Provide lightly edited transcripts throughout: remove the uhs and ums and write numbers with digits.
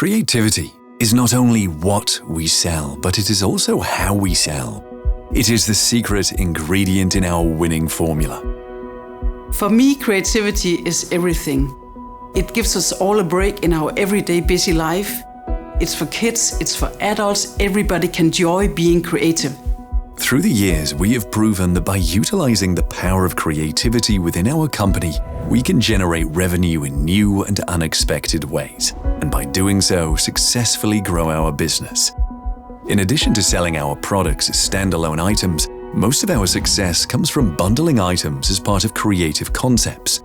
Creativity is not only what we sell, but it is also how we sell. It is the secret ingredient in our winning formula. For me, creativity is everything. It gives us all a break in our everyday busy life. It's for kids, it's for adults, everybody can enjoy being creative. Through the years, we have proven that by utilizing the power of creativity within our company, we can generate revenue in new and unexpected ways, and by doing so, successfully grow our business. In addition to selling our products as standalone items, most of our success comes from bundling items as part of creative concepts.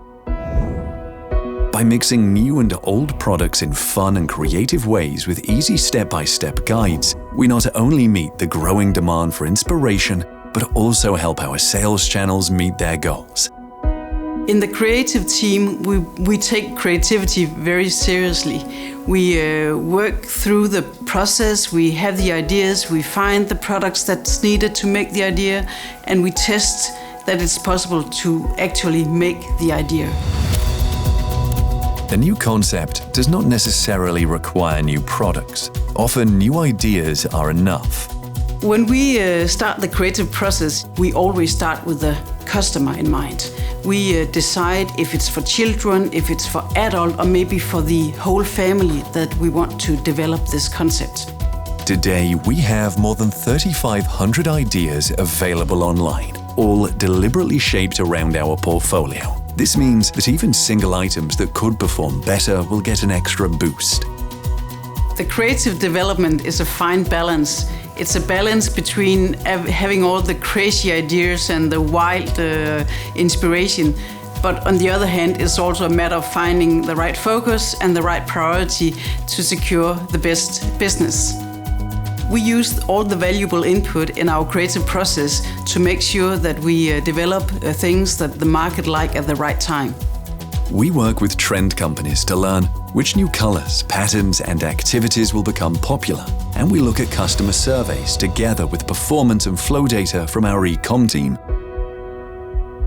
By mixing new and old products in fun and creative ways with easy step-by-step guides, we not only meet the growing demand for inspiration, but also help our sales channels meet their goals. In the creative team, we take creativity very seriously. We work through the process, we have the ideas, we find the products that's needed to make the idea, and we test that it's possible to actually make the idea. A new concept does not necessarily require new products. Often, new ideas are enough. When we start the creative process, we always start with the customer in mind. We decide if it's for children, if it's for adult, or maybe for the whole family that we want to develop this concept. Today, we have more than 3,500 ideas available online, all deliberately shaped around our portfolio. This means that even single items that could perform better will get an extra boost. The creative development is a fine balance. It's a balance between having all the crazy ideas and the wild inspiration, but on the other hand, it's also a matter of finding the right focus and the right priority to secure the best business. We used all the valuable input in our creative process to make sure that we develop things that the market like at the right time. We work with trend companies to learn which new colors, patterns, and activities will become popular, and we look at customer surveys together with performance and flow data from our e-com team.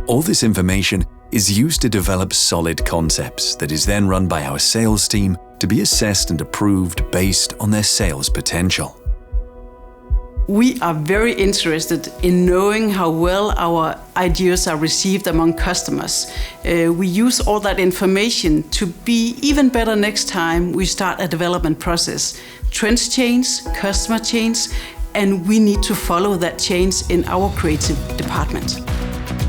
All this information is used to develop solid concepts that is then run by our sales team to be assessed and approved based on their sales potential. We are very interested in knowing how well our ideas are received among customers. We use all that information to be even better next time we start a development process. Trends change, customer change, and we need to follow that change in our creative department.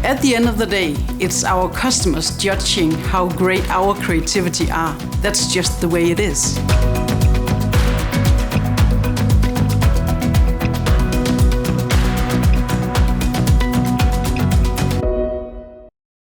At the end of the day, it's our customers judging how great our creativity are. That's just the way it is.